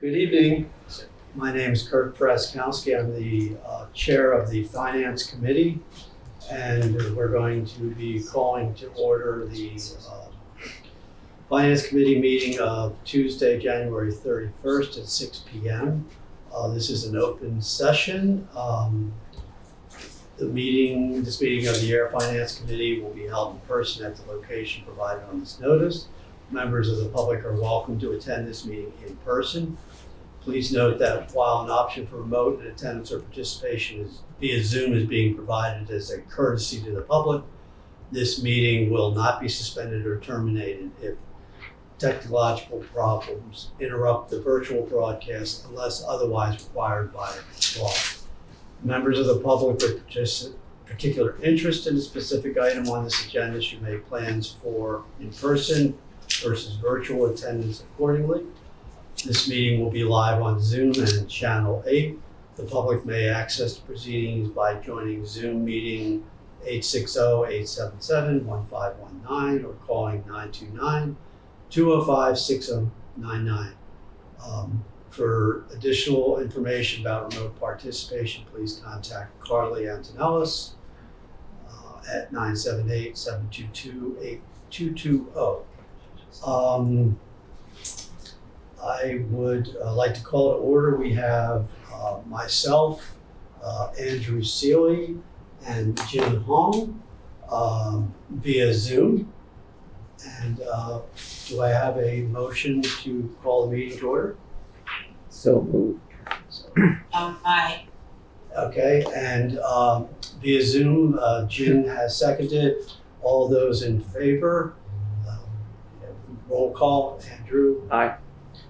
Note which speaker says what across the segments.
Speaker 1: Good evening. My name is Kurt Praskowski. I'm the chair of the Finance Committee, and we're going to be calling to order the Finance Committee meeting of Tuesday, January 31st at 6 p.m. This is an open session. This meeting of the Ayer Finance Committee will be held in person at the location provided on this notice. Members of the public are welcome to attend this meeting in person. Please note that while an option for remote attendance or participation via Zoom is being provided as a courtesy to the public, this meeting will not be suspended or terminated if technological problems interrupt the virtual broadcast unless otherwise required by law. Members of the public with particular interest in a specific item on this agenda should make plans for in-person versus virtual attendance accordingly. This meeting will be live on Zoom and Channel 8. The public may access the proceedings by joining Zoom meeting 860-877-1519 or calling 929-205-6099. For additional information about remote participation, please contact Carly Antonellis at 978-722-8220. I would like to call to order. We have myself, Andrew Seeley, and Jin Hong via Zoom. And do I have a motion to call the meeting to order?
Speaker 2: So moved.
Speaker 3: Aye.
Speaker 1: Okay, and via Zoom, Jin has seconded. All those in favor? Roll call. Andrew?
Speaker 2: Aye.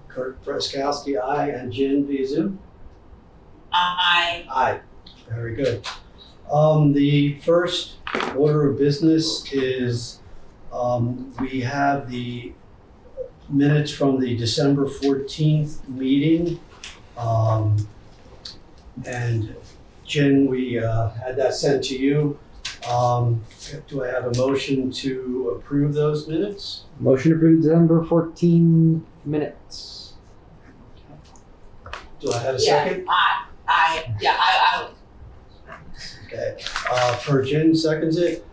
Speaker 1: Kurt Praskowski, aye, and Jin via Zoom?
Speaker 3: Aye.
Speaker 1: Aye, very good. The first order of business is we have the minutes from the December 14th meeting. And Jin, we had that sent to you. Do I have a motion to approve those minutes?
Speaker 2: Motion approved December 14 minutes.
Speaker 1: Do I have a second?
Speaker 3: I
Speaker 1: Okay, per Jin seconds it.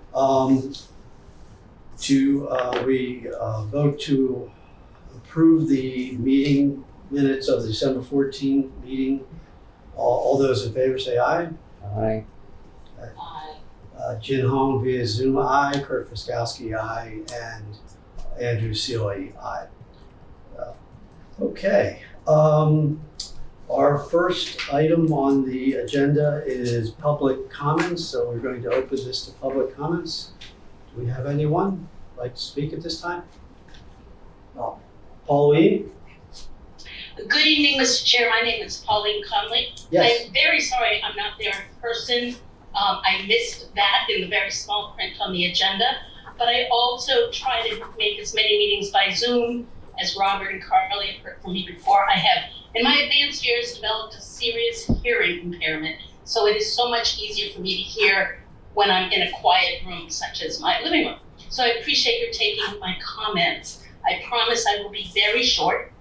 Speaker 1: We vote to approve the meeting minutes of the December 14th meeting. All those in favor say aye.
Speaker 2: Aye.
Speaker 3: Aye.
Speaker 1: Jin Hong via Zoom, aye. Kurt Praskowski, aye. And Andrew Seeley, aye. Okay. Our first item on the agenda is public comments, so we're going to open this to public comments. Do we have anyone like to speak at this time? No. Pauline?
Speaker 4: Good evening, Mr. Chair. My name is Pauline Conley.
Speaker 1: Yes.
Speaker 4: I'm very sorry I'm not there in person. I missed that in the very small print on the agenda, but I also try to make as many meetings by Zoom as Robert and Carly have heard from me before. I have, in my advanced years, developed a serious hearing impairment, so it is so much easier for me to hear when I'm in a quiet room, such as my living room. So I appreciate your taking my comments. I promise I will be very short.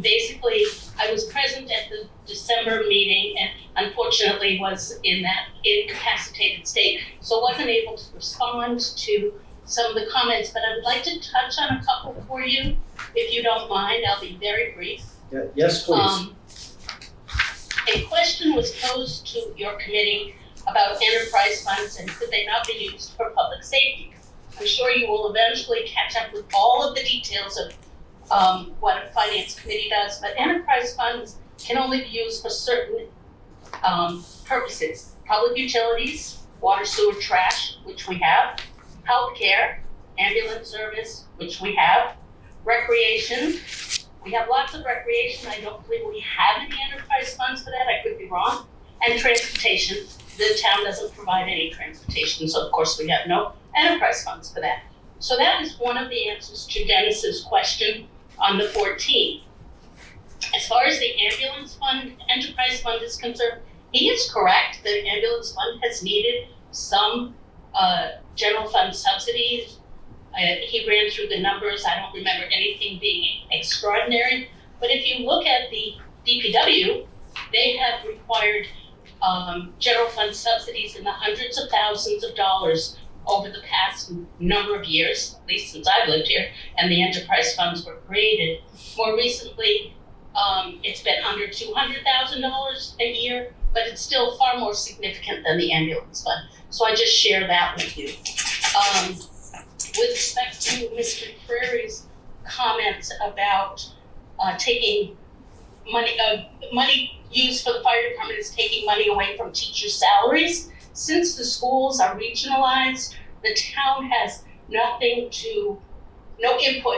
Speaker 4: Basically, I was present at the December meeting and unfortunately was in that incapacitated state, so wasn't able to respond to some of the comments, but I would like to touch on a couple for you, if you don't mind. I'll be very brief.
Speaker 1: Yeah, yes, please.
Speaker 4: A question was posed to your committee about enterprise funds and could they not be used for public safety. I'm sure you will eventually catch up with all of the details of what a finance committee does, but enterprise funds can only be used for certain purposes. Public utilities, water, sewer, trash, which we have, healthcare, ambulance service, which we have, recreation. We have lots of recreation. I don't believe we have any enterprise funds for that. I could be wrong. And transportation. The town doesn't provide any transportation, so of course we have no enterprise funds for that. So that is one of the answers to Dennis's question on the 14th. As far as the ambulance fund, enterprise fund is concerned, he is correct. The ambulance fund has needed some general fund subsidies. He ran through the numbers. I don't remember anything being extraordinary, But if you look at the DPW, they have required general fund subsidies in the hundreds of thousands of dollars over the past number of years, at least since I've lived here, and the enterprise funds were created. More recently, it's been under $200,000 a year, but it's still far more significant than the ambulance fund. So I just share that with you. With respect to Mr. Prairie's comments about taking money used for the fire department is taking money away from teachers' salaries. Since the schools are regionalized, the town has no input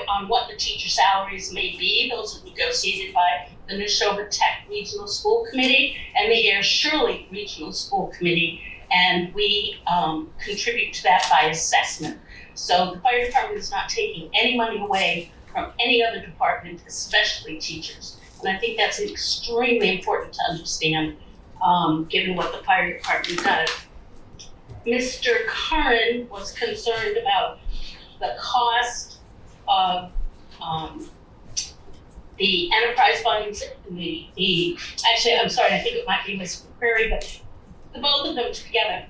Speaker 4: on what the teacher salaries may be. Those are negotiated by the Neshoba Tech Regional School Committee and the Ayer Shirley Regional School Committee, and we contribute to that by assessment. So the fire department is not taking any money away from any other department, especially teachers. And I think that's extremely important to understand, given what the fire department does. Mr. Curran was concerned about the cost of the enterprise funds, actually, I'm sorry, I think it might be Ms. Prairie, but the both of them together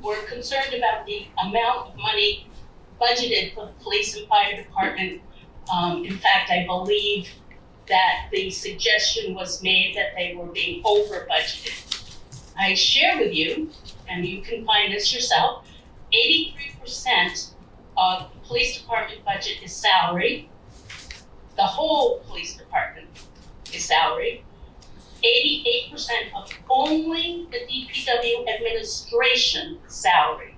Speaker 4: were concerned about the amount of money budgeted for the police and fire department. In fact, I believe that the suggestion was made that they were being over budgeted. I share with you, and you can find this yourself, 83% of the police department budget is salary. The whole police department is salary. 88% of only the DPW administration salary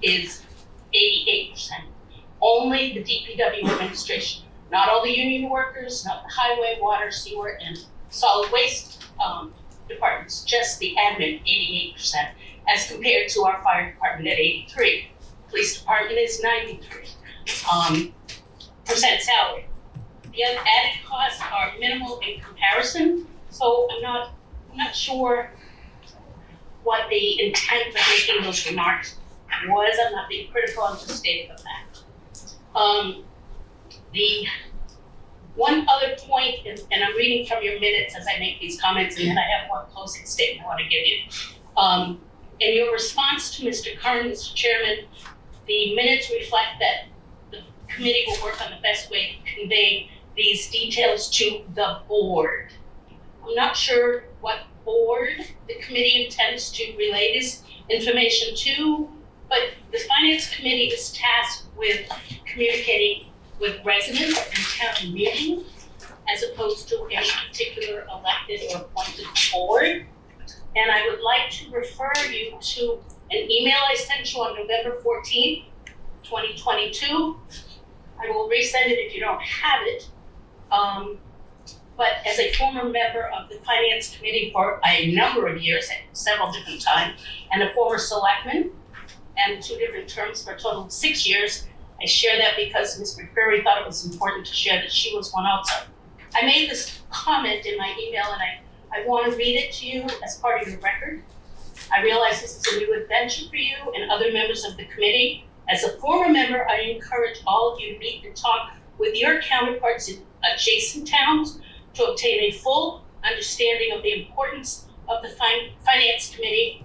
Speaker 4: is 88%. Only the DPW administration, not all the union workers, not the highway, water, sewer, and solid waste departments, just the admin, 88%, as compared to our fire department at 83. Police department is 93% salary. The other added costs are minimal in comparison, so I'm not sure what the intent of making those remarks was. I'm not being critical, I'm just stating the fact. The one other point, and I'm reading from your minutes as I make these comments, and then I have one closing statement I want to give you. In your response to Mr. Curran, Mr. Chairman, the minutes reflect that the committee will work on the best way to convey these details to the board. I'm not sure what board the committee intends to relay this information to, but the Finance Committee is tasked with communicating with residents and town meetings as opposed to any particular elected or appointed board. And I would like to refer you to an email I sent you on November 14th, 2022. I will resend it if you don't have it. But as a former member of the Finance Committee for a number of years, at several different times, and a former selectman, and 2 different terms for a total of 6 years, I share that because Ms. McCreary thought it was important to share that she was one also. I made this comment in my email, and I want to read it to you as part of your record. I realize this is a new adventure for you and other members of the committee. As a former member, I encourage all of you to meet and talk with your counterparts in adjacent towns to obtain a full understanding of the importance of the Finance Committee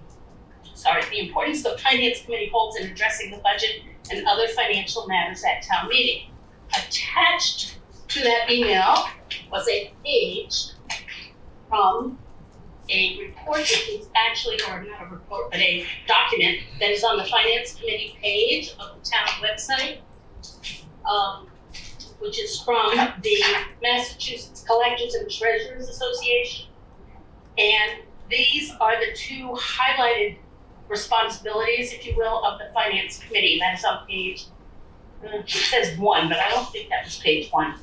Speaker 4: holds in addressing the budget and other financial matters at town meeting. Attached to that email was a page from a report, which is actually, or not a report, but a document that is on the Finance Committee page of the town website, which is from the Massachusetts Collectors and Treasurers Association. And these are the 2 highlighted responsibilities, if you will, of the Finance Committee. That is on page, it says 1, but I don't think that was page 1.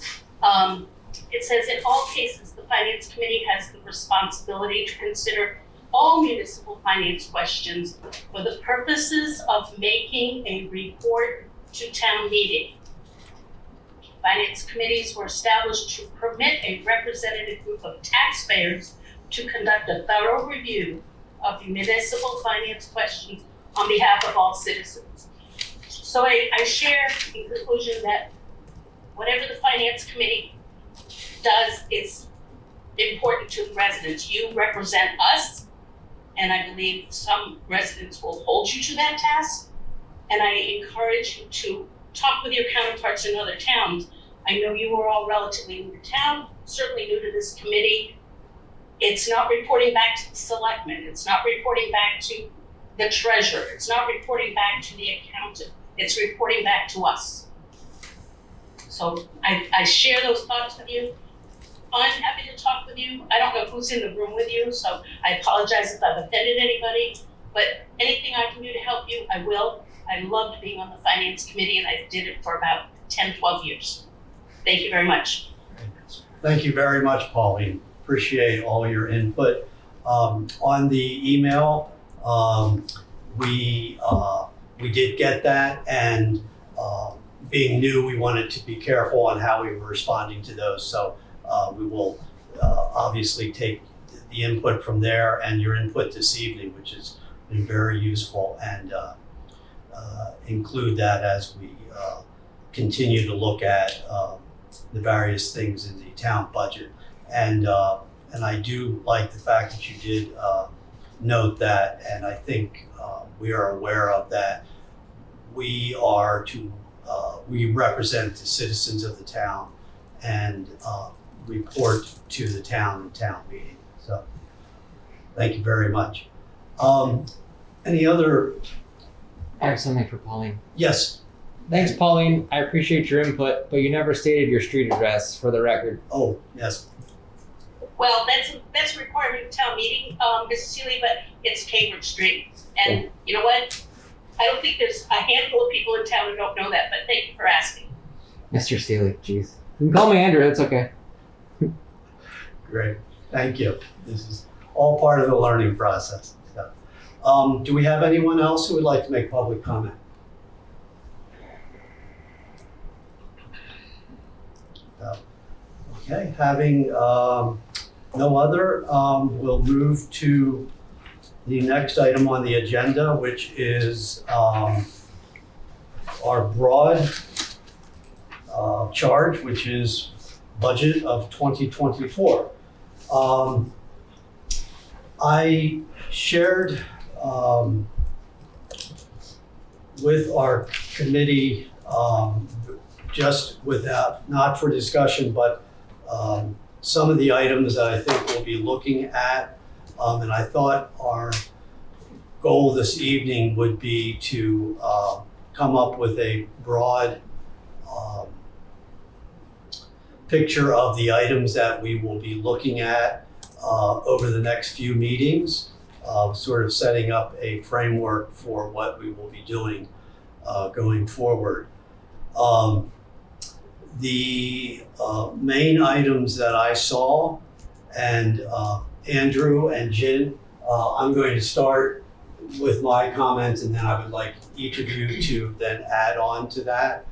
Speaker 4: It says, in all cases, the Finance Committee has the responsibility to consider all municipal finance questions for the purposes of making a report to town meeting. Finance committees were established to permit a representative group of taxpayers to conduct a thorough review of municipal finance questions on behalf of all citizens. So I share in conclusion that whatever the Finance Committee does is important to the residents. You represent us, and I believe some residents will hold you to that task. And I encourage you to talk with your counterparts in other towns. I know you are all relatively new to town, certainly new to this committee. It's not reporting back to the selectmen. It's not reporting back to the treasurer. It's not reporting back to the accountant. It's reporting back to us. So I share those thoughts with you. I'm happy to talk with you. I don't know who's in the room with you, so I apologize if I've offended anybody, but anything I can do to help you, I will. I loved being on the finance committee, and I did it for about 10, 12 years. Thank you very much.
Speaker 1: Thank you very much, Pauline. Appreciate all your input. On the email, we did get that, and being new, we wanted to be careful on how we were responding to those. So we will obviously take the input from there and your input this evening, which has been very useful, and include that as we continue to look at the various things in the town budget. And I do like the fact that you did note that, and I think we are aware of that. We represent the citizens of the town and report to the town and town meeting. So thank you very much. Any other?
Speaker 2: I have something for Pauline.
Speaker 1: Yes.
Speaker 2: Thanks, Pauline. I appreciate your input, but you never stated your street address for the record.
Speaker 1: Oh, yes.
Speaker 4: Well, that's a requirement of town meeting, Mrs. Seeley, but it's Cambridge Street. And you know what? I don't think there's a handful of people in town who don't know that, but thank you for asking.
Speaker 2: Mr. Seeley, jeez. You can call me Andrew, that's okay.
Speaker 1: Great. Thank you. This is all part of the learning process. So, do we have anyone else who would like to make public comment? Okay, having no other, we'll move to the next item on the agenda, which is our broad charge, which is budget of 2024. I shared with our committee, just without, not for discussion, but some of the items that I think we'll be looking at. And I thought our goal this evening would be to come up with a broad picture of the items that we will be looking at over the next few meetings, sort of setting up a framework for what we will be doing going forward. The main items that I saw, and Andrew and Jen, I'm going to start with my comments, and then I would like each of you to then add on to that.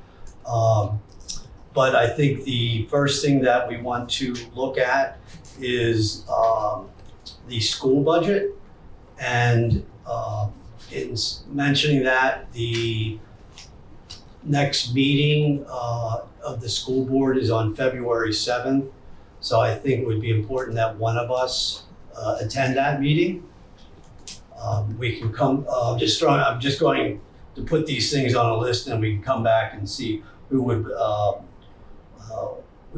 Speaker 1: But I think the first thing that we want to look at is the school budget. And in mentioning that, the next meeting of the school board is on February 7th. So I think it would be important that one of us attend that meeting. We can come, I'm just going to put these things on a list, and we can come back and see who would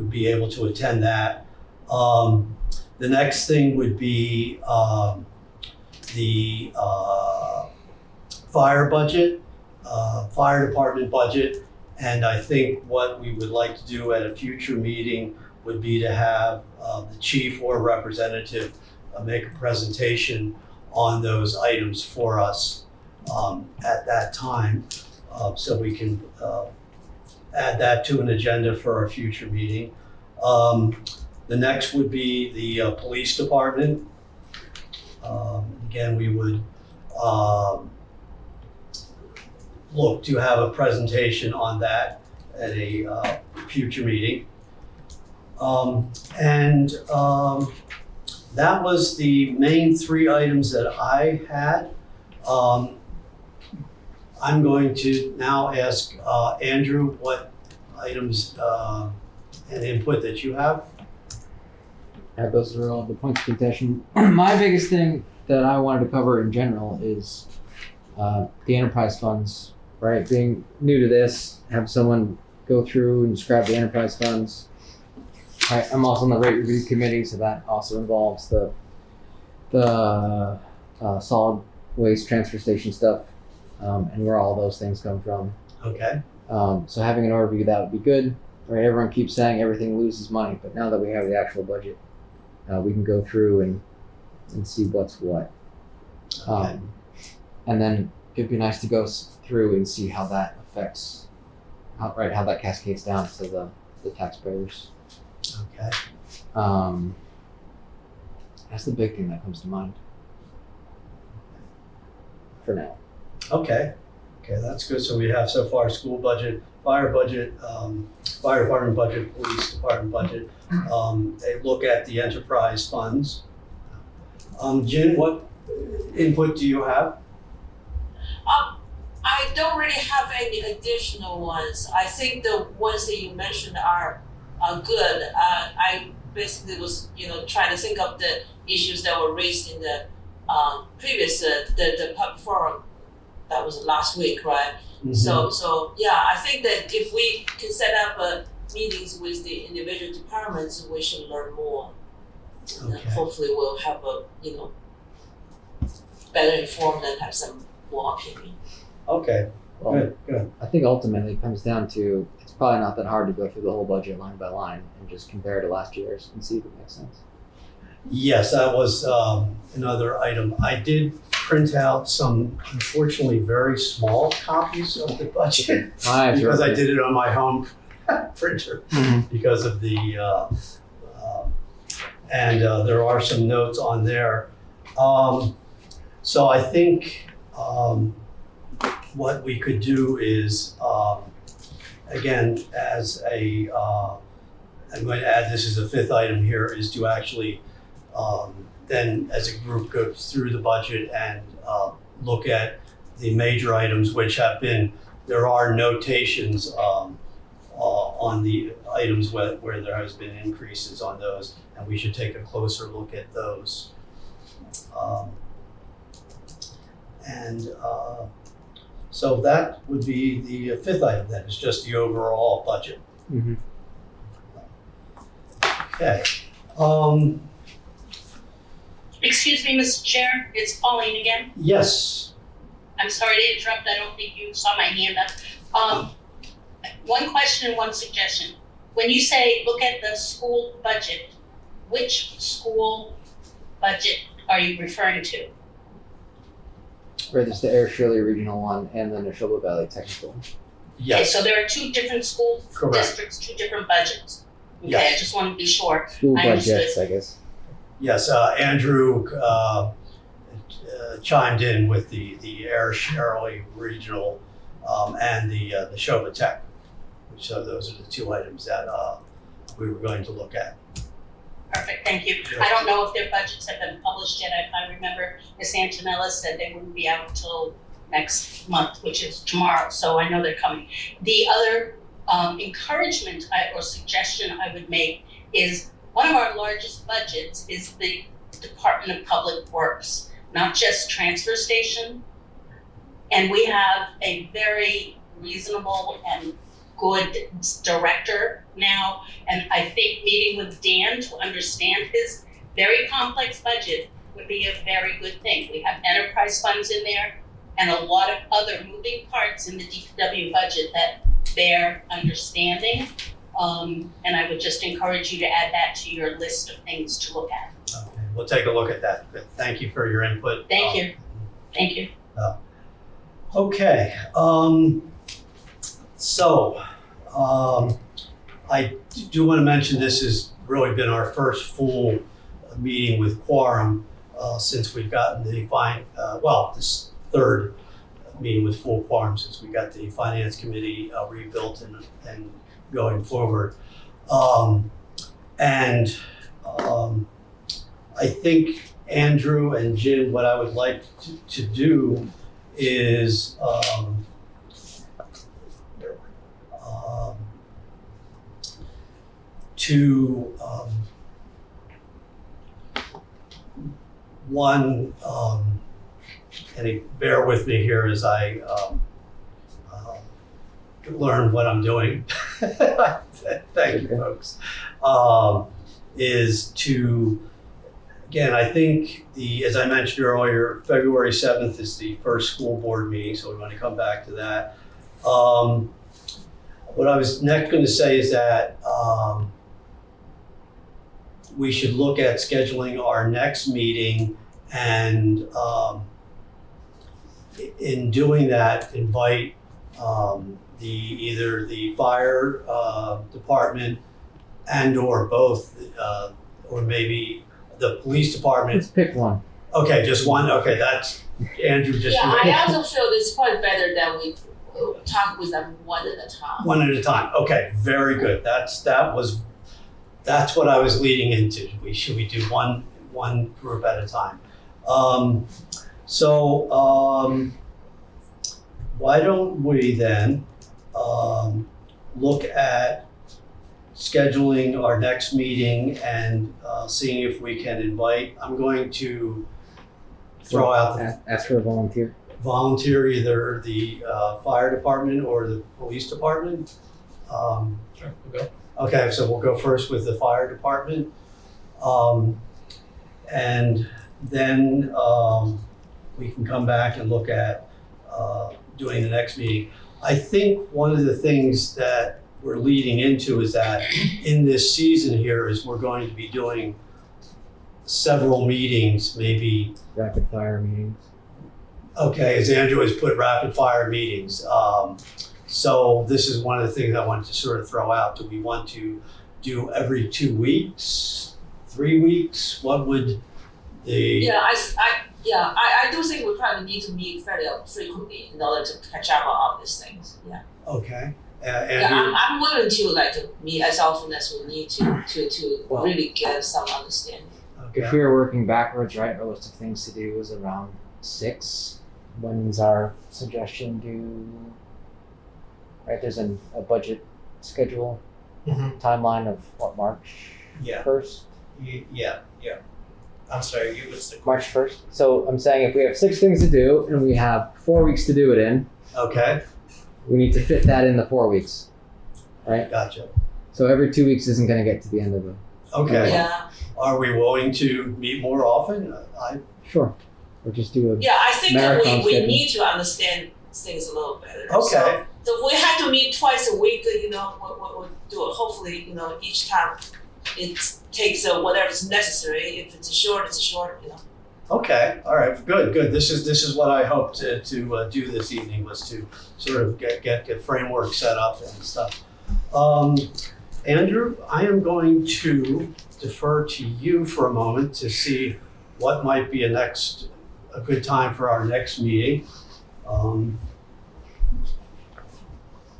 Speaker 1: be able to attend that. The next thing would be the fire budget, fire department budget. And I think what we would like to do at a future meeting would be to have the chief or representative make a presentation on those items for us at that time, so we can add that to an agenda for a future meeting. The next would be the police department. Again, we would look to have a presentation on that at a future meeting. That was the main three items that I had. I'm going to now ask Andrew what items and input that you have.
Speaker 2: Those are all the points of contention. My biggest thing that I wanted to cover in general is the enterprise funds, right? Being new to this, have someone go through and describe the enterprise funds. I'm also on the rate review committee, so that also involves the solid waste transfer station stuff, and where all those things come from.
Speaker 1: Okay,
Speaker 2: So having an overview of that would be good. Right? Everyone keeps saying everything loses money, but now that we have the actual budget, we can go through and see what's what.
Speaker 1: okay,
Speaker 2: And then it'd be nice to go through and see how that affects, how that cascades down to the taxpayers.
Speaker 1: okay.
Speaker 2: That's the big thing that comes to mind for now.
Speaker 1: Okay, that's good. So we have so far school budget, fire budget, fire department budget, police department budget. They look at the enterprise funds. Jen, what input do you have?
Speaker 3: I don't really have any additional ones. I think the ones that you mentioned are good. I basically was, trying to think of the issues that were raised in the previous the public forum that was last week, right?
Speaker 1: Mm-hmm.
Speaker 3: So yeah, I think that if we can set up meetings with the individual departments, we should learn more. And
Speaker 1: Okay.
Speaker 3: hopefully we'll have a better informed and have some more opinion.
Speaker 1: Okay,
Speaker 2: Well,
Speaker 1: good.
Speaker 2: I think ultimately it comes down to it's probably not that hard to go through the whole budget line by line and just compare to last year's and see if it makes sense.
Speaker 1: Yes, that was another item. I did print out some, unfortunately, very small copies of the budget because I did it on my home printer because of the, and there are some notes on there. So I think what we could do is, again, as a, I'm going to add this as a fifth item here, is to actually then as a group go through the budget and look at the major items which have been, there are notations on the items where there has been increases on those, and we should take a closer look at those. So that would be the fifth item then, is just the overall budget.
Speaker 2: Mm-hmm.
Speaker 1: Okay.
Speaker 4: Excuse me, Mr. Chair, it's Pauline again.
Speaker 1: Yes.
Speaker 4: I'm sorry to interrupt, I don't think you saw my hand up. One question and one suggestion. When you say look at the school budget, which school budget are you referring to?
Speaker 2: Right, there's the Ayer Shirley Regional one and then the Neshoba Valley Technical.
Speaker 4: Okay,
Speaker 1: Yes.
Speaker 4: so there are two different school
Speaker 1: Correct.
Speaker 4: districts, two different budgets. Okay,
Speaker 1: Yes.
Speaker 4: I just want to be sure.
Speaker 2: School
Speaker 4: I
Speaker 2: budgets,
Speaker 4: understood.
Speaker 2: I guess.
Speaker 1: Yes, Andrew chimed in with the Ayer Shirley Regional and the Neshoba Tech. So those are the two items that we were going to look at.
Speaker 4: Perfect, thank you. I don't know if their budgets have been published yet. I remember Ms. Antonella said they wouldn't be out until next month, which is tomorrow, so I know they're coming. The other encouragement or suggestion I would make is one of our largest budgets is the Department of Public Works, not just transfer station. And we have a very reasonable and good director now. And I think meeting with Dan to understand his very complex budget would be a very good thing. We have enterprise funds in there and a lot of other moving parts in the DPW budget that bear understanding. And I would just encourage you to add that to your list of things to look at.
Speaker 1: Okay, we'll take a look at that. Thank you for your input.
Speaker 4: Thank you. Thank you.
Speaker 1: Okay, I do want to mention this has really been our first full meeting with quorum since we've gotten this third meeting with full quorum since we got the finance committee rebuilt and going forward. I think Andrew and Jim, what I would like to do is one, and bear with me here as I learn what I'm doing. Thank you, folks. Is to, again, I think as I mentioned earlier, February 7th is the first school board meeting, so we want to come back to that. What I was next going to say is that we should look at scheduling our next meeting, and in doing that, invite either the fire department and or both, or maybe the police department.
Speaker 2: Let's pick one.
Speaker 1: Okay, just one. Okay, that's Andrew. Just
Speaker 3: Yeah, I also feel it's probably better that we talk with them one at a time.
Speaker 1: one at a time. Okay, very good. That's what I was leading into. Should we do one group at a time? Why don't we then look at scheduling our next meeting and seeing if we can invite. I'm going to throw out
Speaker 2: Ask for a volunteer.
Speaker 1: volunteer either the fire department or the police department.
Speaker 5: Sure, we'll go.
Speaker 1: Okay, so we'll go first with the fire department. And then we can come back and look at doing the next meeting. I think one of the things that we're leading into is that in this season here is we're going to be doing several meetings, maybe.
Speaker 2: Rapid fire meetings.
Speaker 1: Okay, as Andrew has put, rapid fire meetings. So this is one of the things I wanted to sort of throw out. Do we want to do every 2 weeks, 3 weeks? What would the?
Speaker 3: Yeah, I do think we probably need to meet fairly frequently in order to catch up on all these things. Yeah.
Speaker 1: Okay.
Speaker 3: Yeah,
Speaker 1: Andrew?
Speaker 3: I'm willing to meet as often as we need to
Speaker 1: Well-
Speaker 3: really get some understanding.
Speaker 1: Okay.
Speaker 2: If we were working backwards, right, our list of things to do was around 6. When's our suggestion due? Right, there's a budget schedule timeline of what, March
Speaker 5: Yeah.
Speaker 2: 1st?
Speaker 5: Yeah. I'm sorry, you was the
Speaker 2: March 1st. So I'm saying if we have 6 things to do and we have 4 weeks to do it in,
Speaker 1: Okay,
Speaker 2: we need to fit that in the 4 weeks, right?
Speaker 1: gotcha.
Speaker 2: So every 2 weeks isn't going to get to the end of the.
Speaker 1: Okay.
Speaker 3: Yeah,
Speaker 1: Are we willing to meet more often?
Speaker 2: Sure. Or just do a.
Speaker 3: yeah, I think that
Speaker 2: Marathon
Speaker 3: we
Speaker 2: schedule.
Speaker 3: need to understand things a little better.
Speaker 1: Okay.
Speaker 3: So if we have to meet twice a week, we'll do it. Hopefully, each time it takes whatever's necessary. If it's short, it's short.
Speaker 1: Okay, all right, good. This is what I hoped to do this evening, was to sort of get framework set up and stuff. Andrew, I am going to defer to you for a moment to see what might be a good time for our next meeting,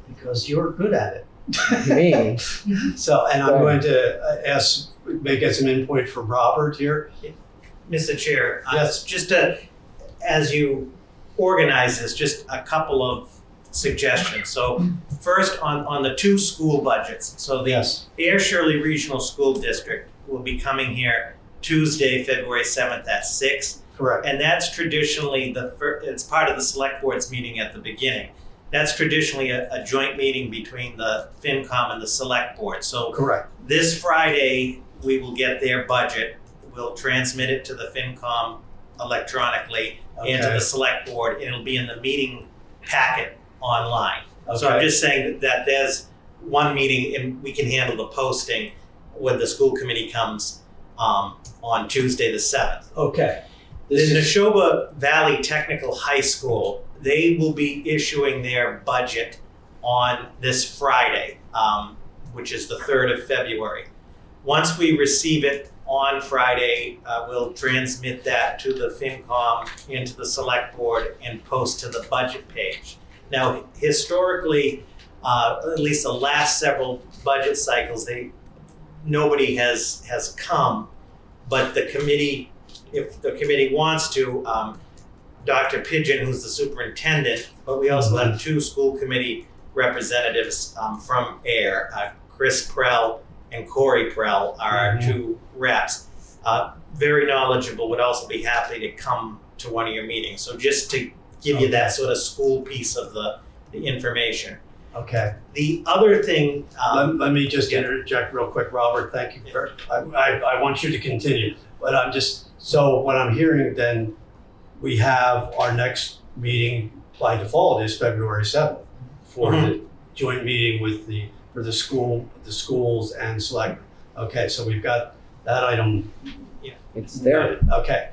Speaker 1: because you're good at it.
Speaker 2: Me.
Speaker 1: So, and I'm
Speaker 2: Right.
Speaker 1: going to get some input from Robert here.
Speaker 5: Mr. Chair,
Speaker 1: Yes.
Speaker 5: just as you organize this, just a couple of suggestions. So first on the 2 school budgets. So the
Speaker 1: Yes.
Speaker 5: Ayer Shirley Regional School District will be coming here Tuesday, February 7th at 6.
Speaker 1: Correct.
Speaker 5: And that's traditionally it's part of the select board's meeting at the beginning. That's traditionally a joint meeting between the FinCom and the select board. So
Speaker 1: Correct.
Speaker 5: this Friday, we will get their budget. We'll transmit it to the FinCom electronically and to
Speaker 1: Okay.
Speaker 5: the select board, and it'll be in the meeting packet online. So I'm
Speaker 1: Okay.
Speaker 5: just saying that there's one meeting and we can handle the posting when the school committee comes on Tuesday the 7th.
Speaker 1: Okay.
Speaker 5: The
Speaker 1: This is,
Speaker 5: Neshoba Valley Technical High School, they will be issuing their budget on this Friday, which is the 3rd of February. Once we receive it on Friday, we'll transmit that to the FinCom and to the Select Board and post to the budget page. Now, historically, at least the last several budget cycles, nobody has come, but the committee, if the committee wants to, Dr. Pigeon, who's the superintendent, but we also have 2 school committee representatives from Ayer, Chris Prell and Corey Prell are our 2 reps. very knowledgeable, would also be happy to come to one of your meetings. So just to give you that sort of school piece of the information.
Speaker 1: Okay.
Speaker 5: The other thing,
Speaker 1: Let me just interject real quick, Robert. Thank you. I want you to continue, but so what I'm hearing then, we have our next meeting by default is February 7th for the joint meeting for the schools and select. Okay, so we've got that item.
Speaker 2: It's there.
Speaker 1: Okay.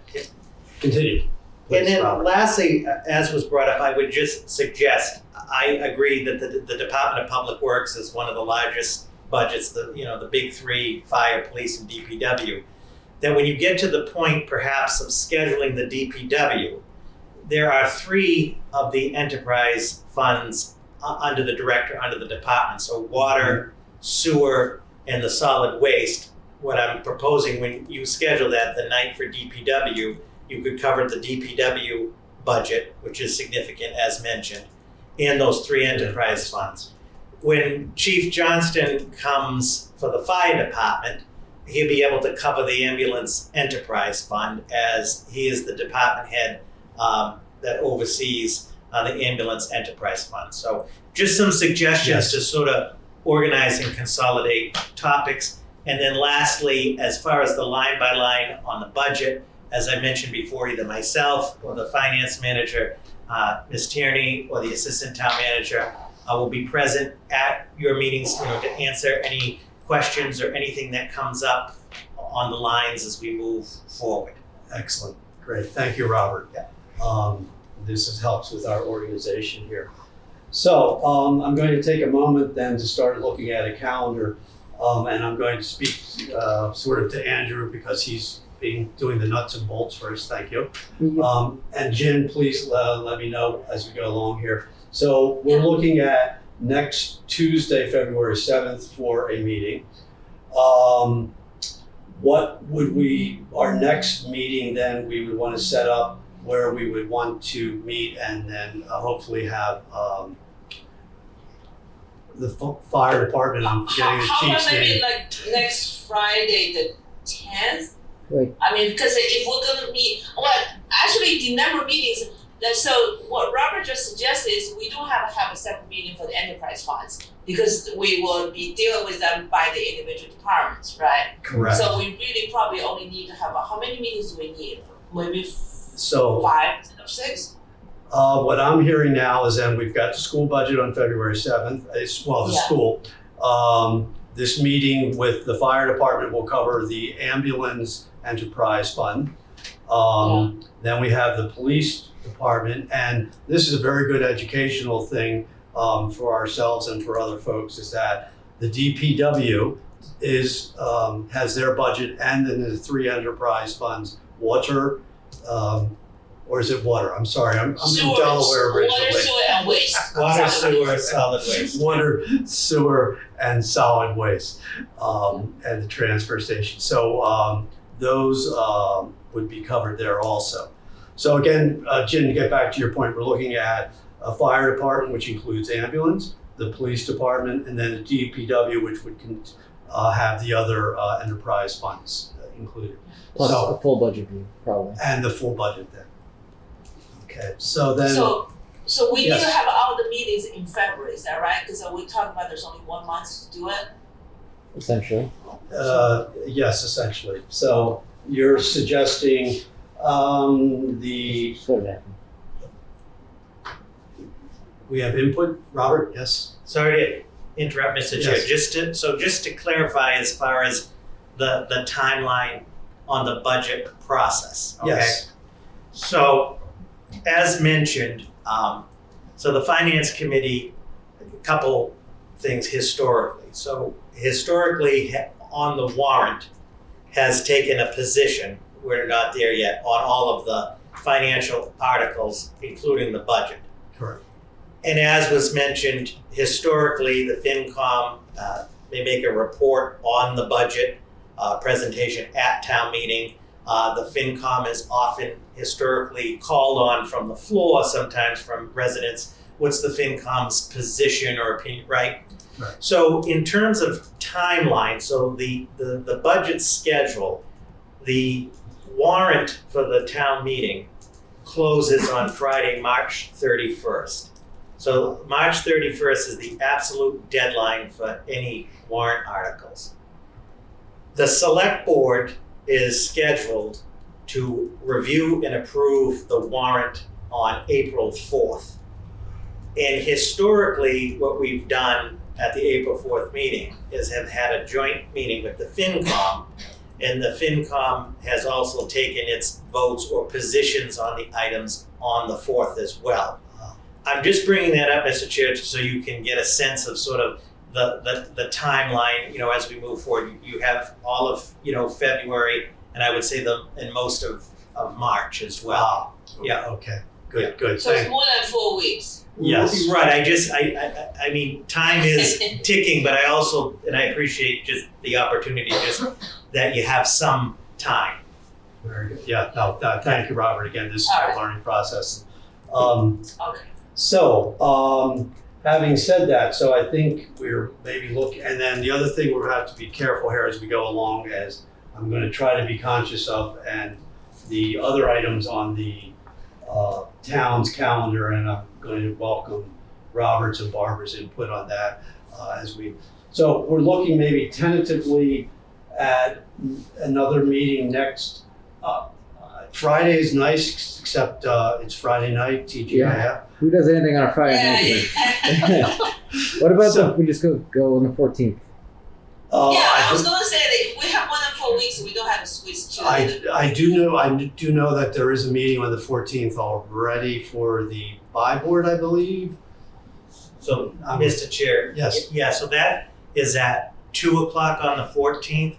Speaker 1: Continue.
Speaker 5: and
Speaker 1: Please,
Speaker 5: then
Speaker 1: Robert.
Speaker 5: lastly, as was brought up, I would just suggest, I agree that the Department of Public Works is one of the largest budgets, the big three, fire, police, and DPW, that when you get to the point perhaps of scheduling the DPW, there are three of the enterprise funds under the director, under the department. So water, sewer, and the solid waste. What I'm proposing, when you schedule that the night for DPW, you could cover the DPW budget, which is significant as mentioned, and those three enterprise funds. When Chief Johnston comes for the fire department, he'll be able to cover the ambulance enterprise fund, as he is the department head that oversees the ambulance enterprise fund. So just some suggestions to sort of organize and consolidate topics. And then lastly, as far as the line by line on the budget, as I mentioned before, either myself or the finance manager, Ms. Tierney, or the assistant town manager will be present at your meetings, to answer any questions or anything that comes up on the lines as we move forward.
Speaker 1: Excellent. Great. Thank you, Robert. This helps with our organization here. So I'm going to take a moment then to start looking at a calendar, and I'm going to speak sort of to Andrew because he's doing the nuts and bolts first. Thank you. And Jen, please let me know as we go along here. So we're looking at next Tuesday, February 7th for a meeting. What would our next meeting then, we would want to set up where we would want to meet and then hopefully have the fire department, I'm getting the
Speaker 3: How
Speaker 1: chief's
Speaker 3: about maybe
Speaker 1: name.
Speaker 3: like next Friday, the 10th?
Speaker 2: Like,
Speaker 3: I mean, because if we're gonna meet, actually the number of meetings, so what Robert just suggested is we do have a separate meeting for the enterprise funds because we will be dealing with them by the individual departments, right?
Speaker 1: Correct.
Speaker 3: So we really probably only need to have, how many meetings do we need? Maybe
Speaker 1: So
Speaker 3: 5 instead of 6?
Speaker 1: what I'm hearing now is then we've got the school budget on February 7th, the school. This meeting with the fire department will cover the ambulance enterprise fund. Then we have the police department, and this is a very good educational thing for ourselves and for other folks, is that the DPW has their budget, and then the three enterprise funds, water, or is it water? I'm sorry, I'm from Delaware originally.
Speaker 3: Water, sewer, and waste.
Speaker 5: Water, sewer, solid waste.
Speaker 1: Water, sewer, and solid waste, and the transfer station. So those would be covered there also. So again, Jen, to get back to your point, we're looking at a fire department, which includes ambulance, the police department, and then the DPW, which would have the other enterprise funds included.
Speaker 2: plus
Speaker 1: So-
Speaker 2: a full budget view, probably.
Speaker 1: And the full budget then. Okay, so then.
Speaker 3: So we need
Speaker 1: Yes.
Speaker 3: to have all the meetings in February, is that right? Because we talked about there's only 1 month to do it.
Speaker 2: Essentially.
Speaker 1: Yes, essentially. So you're suggesting
Speaker 2: Sort of happened.
Speaker 1: we have input, Robert? Yes.
Speaker 5: Sorry to interrupt, Mr. Chair.
Speaker 1: Yes.
Speaker 5: Just to clarify, as far as the timeline on the budget process. Okay?
Speaker 1: Yes.
Speaker 5: So, as mentioned, so the finance committee, a couple things historically. So historically, on the warrant, has taken a position, we're not there yet, on all of the financial articles, including the budget.
Speaker 1: Correct.
Speaker 5: And as was mentioned, historically, the FinCom may make a report on the budget presentation at town meeting. The FinCom is often historically called on from the floor, sometimes from residents. What's the FinCom's position or opinion, right?
Speaker 1: Right.
Speaker 5: So in terms of timeline, so the budget schedule The warrant for the town meeting closes on Friday, March 31st. So March 31st is the absolute deadline for any warrant articles. The select board is scheduled to review and approve the warrant on April 4th. And historically, what we've done at the April 4th meeting is have had a joint meeting with the FinCom, and the FinCom has also taken its votes or positions on the items on the 4th as well. I'm just bringing that up, Mr. Chair, so you can get a sense of sort of the timeline, as we move forward. You have all of, February, and I would say and most of March as well. Yeah.
Speaker 1: Okay, good,
Speaker 3: So it's
Speaker 1: thank,
Speaker 3: more than 4 weeks.
Speaker 1: yes.
Speaker 5: Right, I mean, time is ticking, but I also, and I appreciate just the opportunity, just that you have some time.
Speaker 1: Very good, yeah, no, thank you, Robert, again, this is
Speaker 3: All
Speaker 1: a
Speaker 3: right.
Speaker 1: learning process.
Speaker 3: Okay.
Speaker 1: So, having said that, so I think we're maybe looking, and then the other thing we're gonna have to be careful here as we go along, as I'm gonna try to be conscious of, and the other items on the town's calendar, and I'm going to welcome Robert's and Barbara's input on that so we're looking maybe tentatively at another meeting next, Friday is nice, except it's Friday night, TGIF.
Speaker 2: Who does anything on a Friday night?
Speaker 3: Yeah,
Speaker 2: What about
Speaker 1: So-
Speaker 2: if we just go on the 14th?
Speaker 3: I was gonna say that if we have more than 4 weeks, we don't have to switch to.
Speaker 1: I do know that there is a meeting on the 14th already for the buy board, I believe.
Speaker 5: So, Mr. Chair.
Speaker 1: Yes.
Speaker 5: Yeah, so that is at 2:00 on the 14th.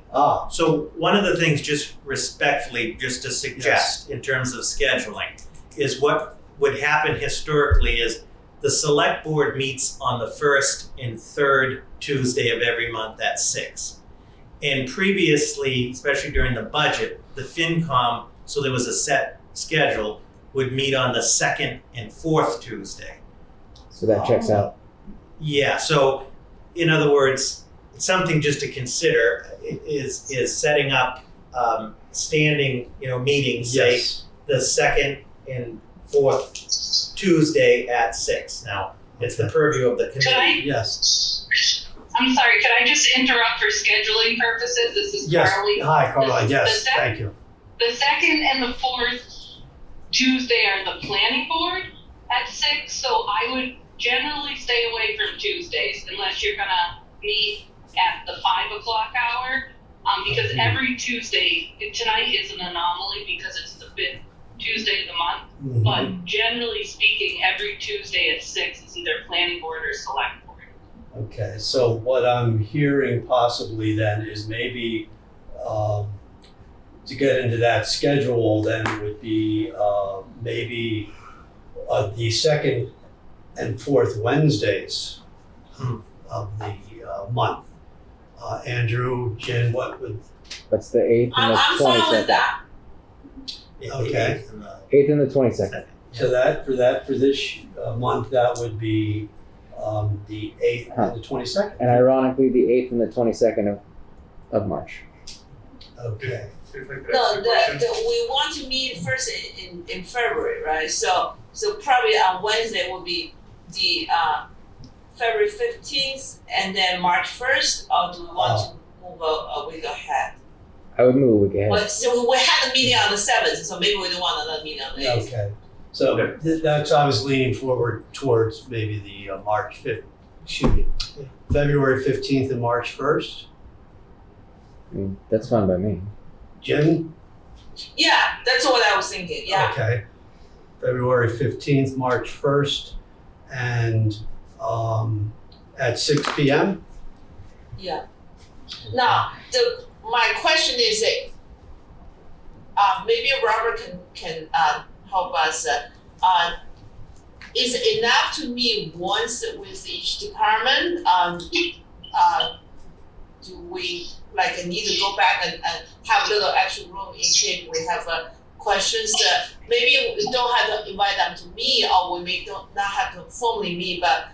Speaker 5: So one of the things, just respectfully, just to suggest in terms of scheduling, is what would happen historically is the select board meets on the first and third Tuesday of every month at 6. And previously, especially during the budget, the FinCom, so there was a set schedule, would meet on the second and fourth Tuesday.
Speaker 2: So that checks out.
Speaker 5: Yeah, so in other words, something just to consider is setting up standing, meetings, say
Speaker 1: Yes.
Speaker 5: the second and fourth Tuesday at 6. Now, it's the purview of the
Speaker 4: Could
Speaker 5: committee.
Speaker 1: Yes.
Speaker 4: I'm sorry, could I just interrupt for scheduling purposes? This is
Speaker 1: Yes.
Speaker 4: Carly.
Speaker 1: Hi, Carla.
Speaker 4: The
Speaker 1: Yes,
Speaker 4: sec-
Speaker 1: thank you.
Speaker 4: The second and the fourth Tuesday are the planning board at 6, so I would generally stay away from Tuesdays unless you're gonna meet at the 5 o'clock hour. Because every Tuesday, tonight is an anomaly because it's the 5th Tuesday of the month,
Speaker 1: Mhm.
Speaker 4: but generally speaking, every Tuesday at 6 is either planning board or select board.
Speaker 1: Okay, so what I'm hearing possibly then is maybe to get into that schedule then would be maybe the second and fourth Wednesdays of the month. Andrew, Jen, what would,
Speaker 2: That's the 8th and
Speaker 3: I'm
Speaker 2: the
Speaker 3: fine with
Speaker 2: 22nd.
Speaker 3: that.
Speaker 5: The
Speaker 1: Okay.
Speaker 5: 8th and the
Speaker 2: 8th and the 22nd.
Speaker 1: so for this month, that would be the 8th and the 22nd?
Speaker 2: And ironically, the 8th and the 22nd of March.
Speaker 1: Okay.
Speaker 3: No, we want to meet first in February, right? So probably on Wednesday will be the February 15th and then March 1st, or do we want to move a week ahead?
Speaker 2: I would move a week ahead.
Speaker 3: Well, so we had a meeting on the 7th, so maybe we don't want another meeting on the 8th.
Speaker 1: Okay, so that's, I was leaning forward towards maybe the February 15th and March 1st.
Speaker 2: I mean, that's fine by me.
Speaker 1: Jen?
Speaker 3: Yeah, that's what I was thinking, yeah.
Speaker 1: Okay. February 15th, March 1st, and at 6 p.m.?
Speaker 3: Yeah. Now, my question is that maybe Robert can help us. Is it enough to meet once with each department? Do we need to go back and have a little extra room in case we have questions? Maybe we don't have to invite them to me, or we may not have to formally meet, but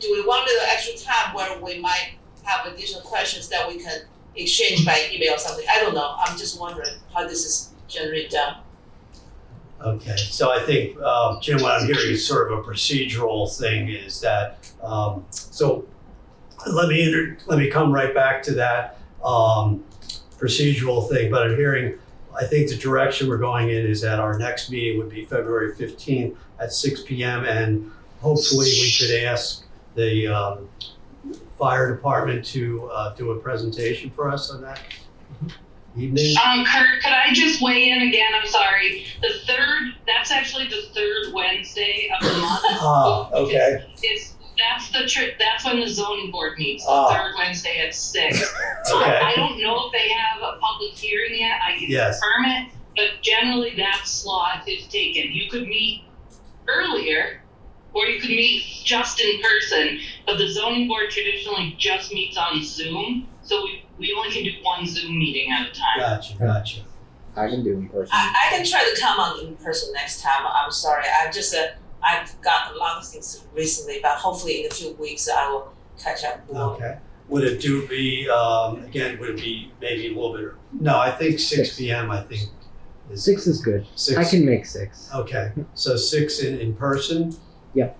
Speaker 3: do we want a little extra time where we might have additional questions that we can exchanged by email or something. I don't know. I'm just wondering how this is generally done.
Speaker 1: Okay, so I think, Jim, what I'm hearing is sort of a procedural thing is that, so let me come right back to that procedural thing, but I'm hearing, I think the direction we're going in is that our next meeting would be February 15th at 6 p.m. and hopefully we could ask the fire department to do a presentation for us on that evening.
Speaker 6: Kurt, could I just weigh in again? I'm sorry. That's actually the third Wednesday of the month.
Speaker 1: Okay.
Speaker 6: That's when the zoning board meets, the third Wednesday at 6.
Speaker 1: Okay.
Speaker 6: I don't know if they have a public hearing yet. I can confirm it, but generally that slot is taken. You could meet earlier, or you could meet just in person, but the zoning board traditionally just meets on Zoom, so we only can do one Zoom meeting at a time.
Speaker 1: Gotcha.
Speaker 2: I can do in person.
Speaker 3: I can try to come on in person next time. I'm sorry. I've got a lot of things recently, but hopefully in a few weeks I will catch up more.
Speaker 1: Okay. Would it again, would it be maybe a little bit, no, I think 6 p.m. I think.
Speaker 2: 6 is good.
Speaker 1: 6.
Speaker 2: I can make 6.
Speaker 1: Okay, so 6 in person?
Speaker 2: Yeah.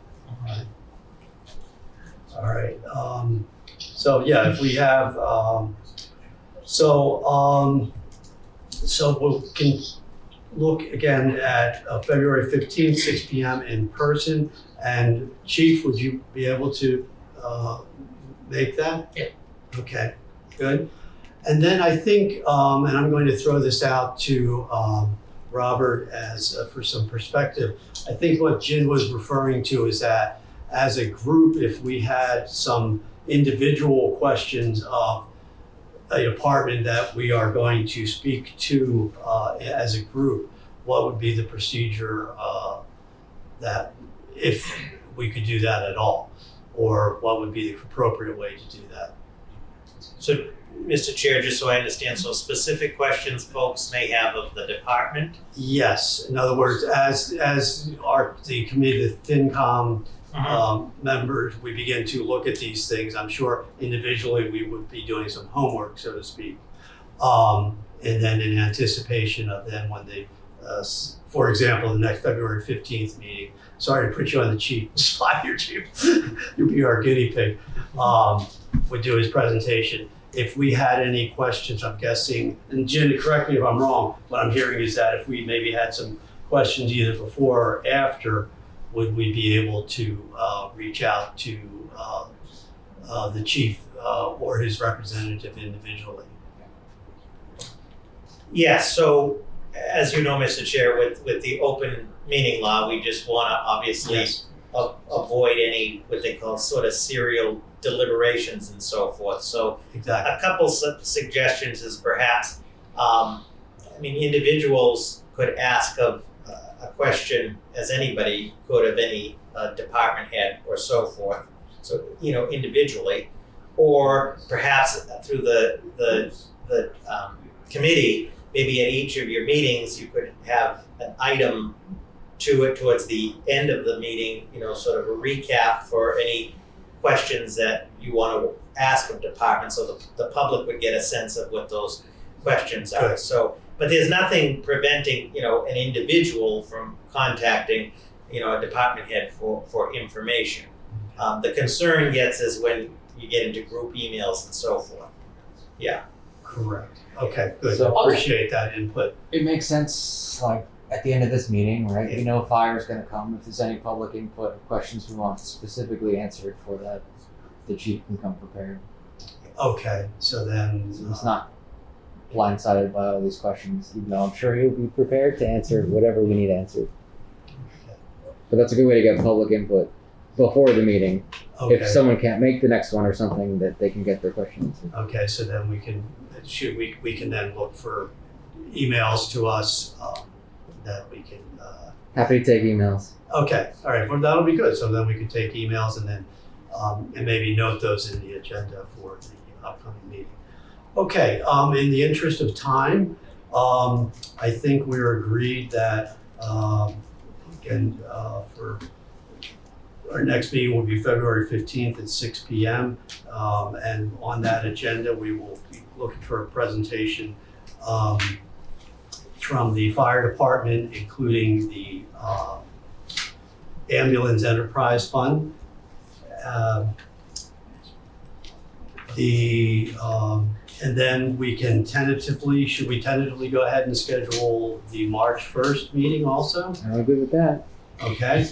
Speaker 1: All right. So yeah, if we have, so we can look again at February 15th, 6 p.m. in person. And Chief, would you be able to make that?
Speaker 5: Yeah.
Speaker 1: Okay, good. And then I think, and I'm going to throw this out to Robert as for some perspective. I think what Jin was referring to is that as a group, if we had some individual questions of a department that we are going to speak to as a group, what would be the procedure that if we could do that at all? Or what would be the appropriate way to do that?
Speaker 5: So, Mr. Chair, just so I understand, so specific questions folks may have of the department?
Speaker 1: Yes, in other words, as the committee, the FinCom members, we begin to look at these things. I'm sure individually we would be doing some homework, so to speak. And then in anticipation of then when they, for example, the next February 15th meeting, sorry to put you on the cheap spot here, Chief. You'll be our guinea pig. Would do his presentation. If we had any questions, I'm guessing, and Jen, correct me if I'm wrong, what I'm hearing is that if we maybe had some questions either before or after, would we be able to reach out to the chief or his representative individually?
Speaker 5: Yes, so as you know, Mr. Chair, with the open meeting law, we just want to obviously avoid any what they call sort of serial deliberations and so forth. So
Speaker 1: Exactly.
Speaker 5: a couple suggestions is perhaps, individuals could ask of a question as anybody could of any department head or so forth. So, individually, or perhaps through the committee, maybe at each of your meetings, you could have an item to it towards the end of the meeting, sort of a recap for any questions that you want to ask of departments, so the public would get a sense of what those questions are.
Speaker 1: Good.
Speaker 5: So, but there's nothing preventing, an individual from contacting, a department head for information. The concern gets is when you get into group emails and so forth. Yeah.
Speaker 1: Correct. Okay, good.
Speaker 2: So-
Speaker 1: Appreciate that input.
Speaker 2: It makes sense, like, at the end of this meeting, right? We know fire's gonna come. If there's any public input or questions we want specifically answered for that, the chief can come prepared.
Speaker 1: Okay, so then.
Speaker 2: He's not blindsided by all these questions, even though I'm sure he'll be prepared to answer whatever we need answered. But that's a good way to get public input before the meeting.
Speaker 1: Okay.
Speaker 2: If someone can't make the next one or something, that they can get their questions answered.
Speaker 1: Okay, so then we can then look for emails to us that we can.
Speaker 2: Happy to take emails.
Speaker 1: Okay, all right. Well, that'll be good. So then we can take emails and then and maybe note those in the agenda for the upcoming meeting. Okay. In the interest of time, I think we're agreed that again for our next meeting will be February 15th at 6 p.m. And on that agenda, we will be looking for a presentation from the fire department, including the ambulance enterprise fund. And then we can should we tentatively go ahead and schedule the March 1st meeting also?
Speaker 2: I'm good with that.
Speaker 1: Okay.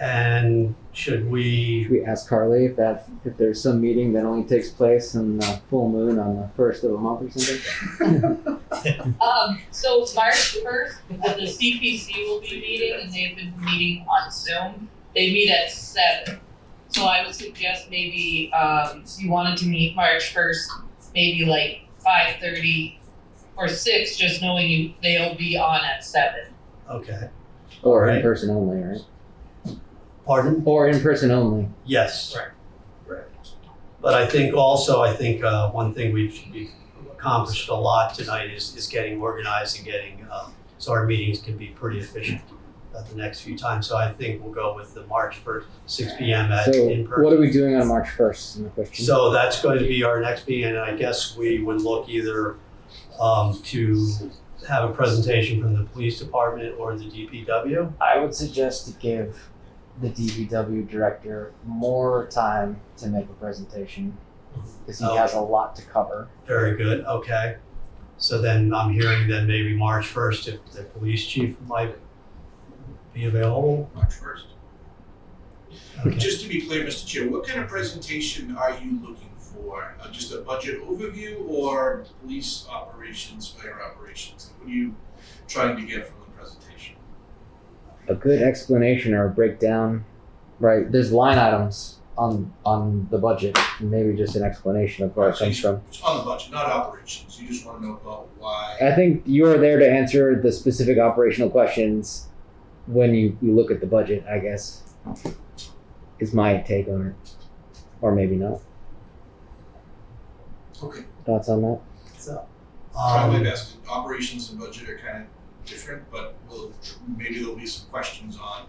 Speaker 1: And should we,
Speaker 2: Should we ask Carly if there's some meeting that only takes place on the full moon on the first of a month or something?
Speaker 7: So March 1st, the CPC will be meeting, and they've been meeting on Zoom. They meet at 7. So I would suggest maybe, if you wanted to meet March 1st, maybe like 5:30 or 6, just knowing they'll be on at 7.
Speaker 1: okay,
Speaker 2: Or
Speaker 1: Right.
Speaker 2: in person only, right?
Speaker 1: pardon?
Speaker 2: Or in person only.
Speaker 1: Yes.
Speaker 5: Right.
Speaker 1: But I think one thing we've accomplished a lot tonight is getting organized and getting, so our meetings can be pretty efficient the next few times. So I think we'll go with the March 1st, 6 p.m.
Speaker 2: So
Speaker 1: in person.
Speaker 2: what are we doing on March 1st is my question.
Speaker 1: So that's going to be our next meeting, and I guess we would look either to have a presentation from the police department or the DPW.
Speaker 2: I would suggest to give the DPW director more time to make a presentation because he has a lot to cover.
Speaker 1: Very good, okay. So then I'm hearing then maybe March 1st if the police chief might be available.
Speaker 8: March 1st.
Speaker 1: Okay.
Speaker 8: Just to be clear, Mr. Chair, what kind of presentation are you looking for? Just a budget overview or police operations, fire operations? What are you trying to get from the presentation?
Speaker 2: A good explanation or a breakdown, right? There's line items on the budget, and maybe just an explanation of where it comes from.
Speaker 8: It's on the budget, not operations. You just want to know about why.
Speaker 2: I think you're there to answer the specific operational questions when you look at the budget, I guess, is my take on it. Or maybe not.
Speaker 8: Okay.
Speaker 2: Thoughts on that?
Speaker 1: So,
Speaker 8: Try my best. Operations and budget are kind of different, but maybe there'll be some questions on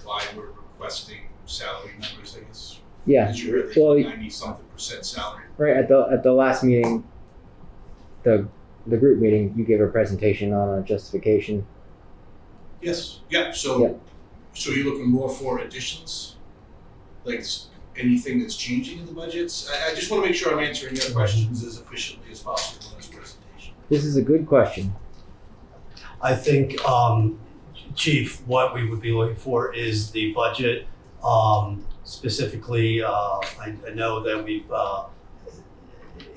Speaker 8: why we're requesting salary numbers, I guess.
Speaker 2: Yeah.
Speaker 8: Did you heard
Speaker 2: Well,
Speaker 8: the 90-something% salary?
Speaker 2: right at the last meeting, the group meeting, you gave a presentation on a justification.
Speaker 8: Yes. Yeah. So,
Speaker 2: Yeah.
Speaker 8: so you're looking more for additions, like anything that's changing in the budgets. I just want to make sure I'm answering your questions as efficiently as possible in this presentation.
Speaker 2: This is a good question.
Speaker 1: I think, Chief, what we would be looking for is the budget. Specifically, I know that we've,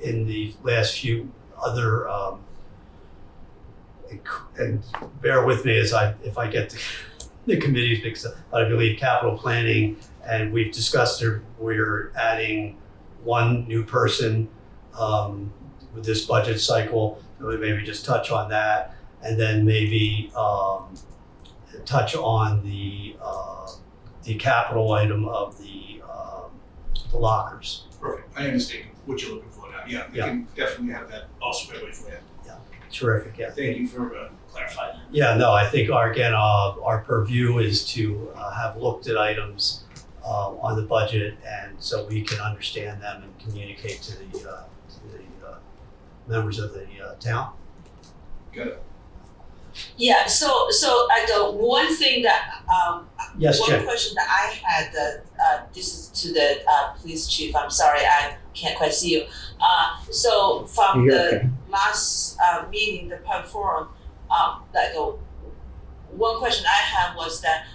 Speaker 1: in the last few other, and bear with me if I get the committees mixed up, but I believe capital planning, and we've discussed it, we're adding one new person with this budget cycle. So we maybe just touch on that, and then maybe touch on the capital item of the lockers.
Speaker 8: Perfect. I understand what you're looking for now. Yeah, I can definitely have that all squared away for you.
Speaker 1: Terrific, yeah.
Speaker 8: Thank you for clarifying.
Speaker 1: Yeah, no, I think our purview is to have looked at items on the budget, and so we can understand them and communicate to the members of the town.
Speaker 8: Got it.
Speaker 3: Yeah, so one thing that,
Speaker 1: Yes,
Speaker 3: one
Speaker 1: Jen.
Speaker 3: question that I had, this is to the police chief, I'm sorry, I can't quite see you. So from
Speaker 2: You're
Speaker 3: the
Speaker 2: okay.
Speaker 3: last meeting, the public forum, one question I had was that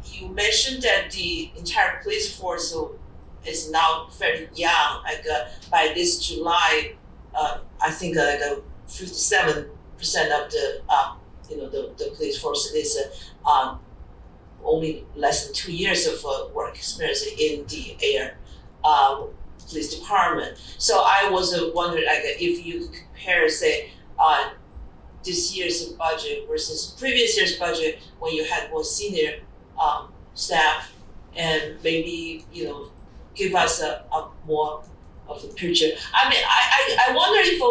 Speaker 3: you mentioned that the entire police force is now very young, by this July, I think 57% of the police force is only less than 2 years of work experience in the Ayer police department. So I was wondering, if you could compare, say, this year's budget versus previous year's budget when you had more senior staff, and maybe give us a more of a picture. I mean, I wonder if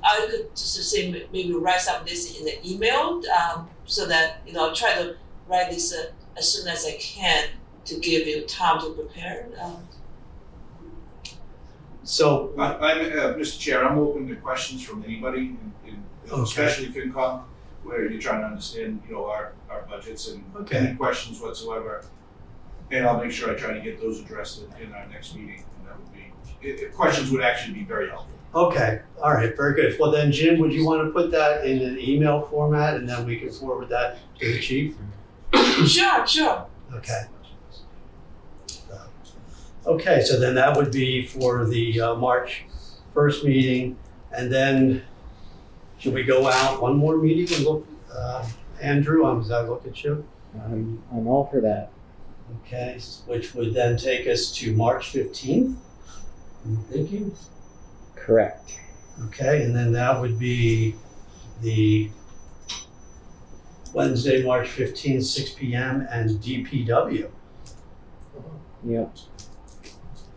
Speaker 3: I could just say maybe write some of this in an email, so that I'll try to write this as soon as I can to give you time to prepare.
Speaker 1: So,
Speaker 8: Mr. Chair, I'm open to questions from anybody,
Speaker 1: Okay.
Speaker 8: especially FinCom, where you're trying to understand, our budgets and
Speaker 1: Okay.
Speaker 8: any questions whatsoever. And I'll make sure I try to get those addressed in our next meeting. And that would be, questions would actually be very helpful.
Speaker 1: okay, all right, very good. Well then, Jim, would you want to put that in an email format and then we can forward that to the chief?
Speaker 3: Sure.
Speaker 1: Okay. Okay, so then that would be for the March 1st meeting. And then should we go out one more meeting and look, Andrew, as I look at you?
Speaker 2: I'm all for that.
Speaker 1: Okay, which would then take us to March 15th, I'm thinking.
Speaker 2: Correct.
Speaker 1: Okay, and then that would be the Wednesday, March 15th, 6 p.m. and DPW.
Speaker 2: Yep.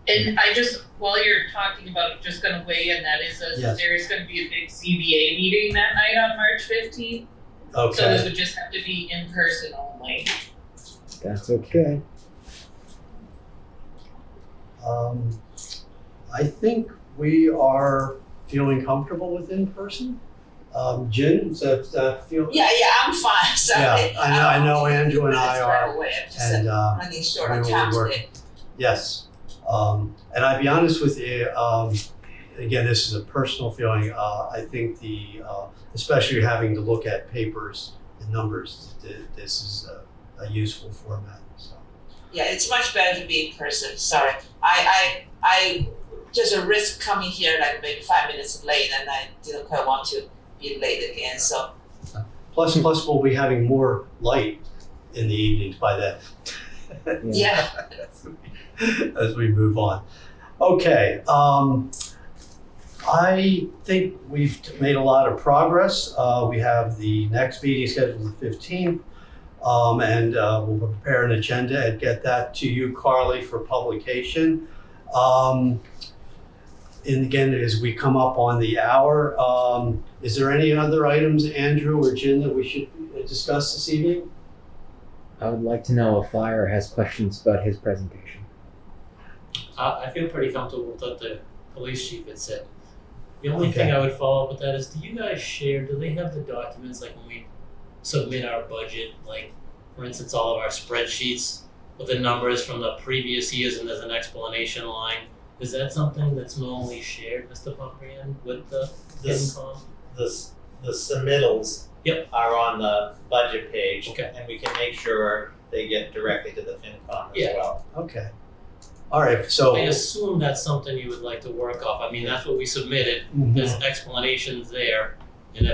Speaker 7: And while you're talking about it, just gonna weigh in, that is,
Speaker 1: Yes.
Speaker 7: there is gonna be a big CBA meeting that night on March 15th. So it
Speaker 1: Okay,
Speaker 7: would just have to be in person only.
Speaker 2: That's okay.
Speaker 1: I think we are feeling comfortable with in-person. Jen, does that feel?
Speaker 3: Yeah, I'm fine, sorry.
Speaker 1: Yeah, I know Andrew and I
Speaker 3: That's right
Speaker 1: are,
Speaker 3: away. I'm just
Speaker 1: and
Speaker 3: running short
Speaker 1: we
Speaker 3: on
Speaker 1: will
Speaker 3: time
Speaker 1: work.
Speaker 3: today.
Speaker 1: Yes. And I'd be honest with you, again, this is a personal feeling. I think especially having to look at papers and numbers, this is a useful format. So.
Speaker 3: Yeah, it's much better to be in person, sorry. I just a risk coming here like maybe 5 minutes late and I didn't quite want to be late again, so.
Speaker 1: Plus we'll be having more light in the evenings by then.
Speaker 3: Yeah.
Speaker 1: As we move on. Okay, I think we've made a lot of progress. We have the next meeting scheduled the 15th, and we'll prepare an agenda and get that to you, Carly, for publication. And again, as we come up on the hour, is there any other items, Andrew or Jen, that we should discuss this evening?
Speaker 2: I would like to know if Flyer has questions about his presentation.
Speaker 9: I feel pretty comfortable with what the police chief had said. The only thing I would follow up with that is, do you guys share, do they have the documents, like when we submit our budget, like for instance, all of our spreadsheets with the numbers from the previous years and there's an explanation line? Is that something that's normally shared, Mr. Pumprian, with the FinCom?
Speaker 5: The submittals are on the budget page,
Speaker 9: Okay.
Speaker 5: and we can make sure they get directly to the FinCom as well.
Speaker 1: Okay. All right, so.
Speaker 9: I assume that's something you would like to work off. I mean, that's what we submitted. There's explanations there, and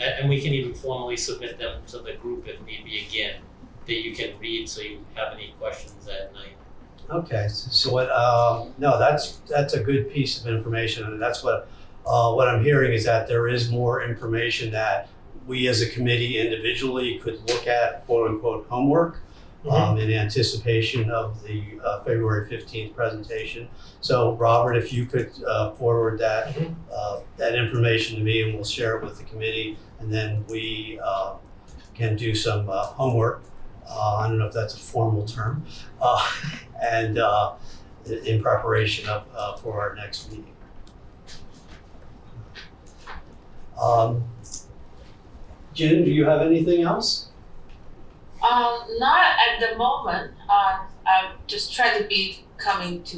Speaker 9: and we can even formally submit them to the group if need be again, that you can read so you have any questions that night.
Speaker 1: Okay, so what, no, that's a good piece of information, and that's what I'm hearing is that there is more information that we as a committee individually could look at, quote unquote, homework, in anticipation of the February 15th presentation. So Robert, if you could forward that information to me and we'll share it with the committee, and then we can do some homework. I don't know if that's a formal term, and in preparation for our next meeting. Jen, do you have anything else?
Speaker 3: Not at the moment. I'm just trying to be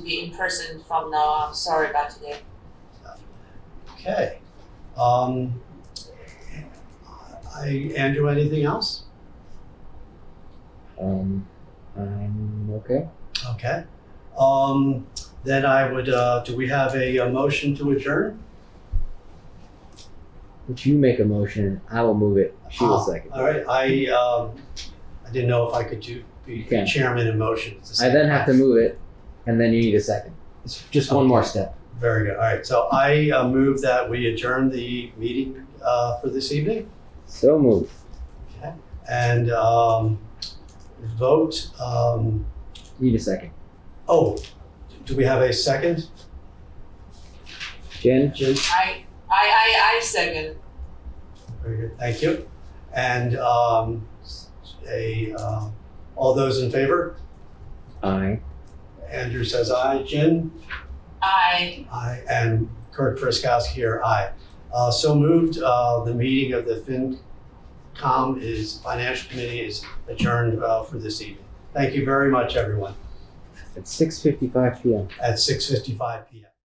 Speaker 3: in person from now on. Sorry about today.
Speaker 1: Okay. Andrew, anything else?
Speaker 2: I'm okay.
Speaker 1: Okay. Then I would, do we have a motion to adjourn?
Speaker 2: Would you make a motion? I will move it. She will second.
Speaker 1: All right, I didn't know if I could be
Speaker 2: You can.
Speaker 1: chairman in motion at the
Speaker 2: I
Speaker 1: same
Speaker 2: then
Speaker 1: time.
Speaker 2: have to move it, and then you need a second. It's just one more step.
Speaker 1: Very good. All right, so I move that we adjourn the meeting for this evening.
Speaker 2: So moved.
Speaker 1: Okay. And vote.
Speaker 2: Need a second.
Speaker 1: Oh, do we have a second?
Speaker 2: Jen?
Speaker 1: Jen?
Speaker 3: I second.
Speaker 1: Very good. Thank you. And all those in favor?
Speaker 2: Aye.
Speaker 1: Andrew says aye. Jen?
Speaker 3: Aye.
Speaker 1: Aye. And Kirk Friskowski here, aye. So moved. The meeting of the Financial Committee is adjourned for this evening. Thank you very much, everyone,
Speaker 2: At 6:55 p.m.
Speaker 1: at 6:55 p.m.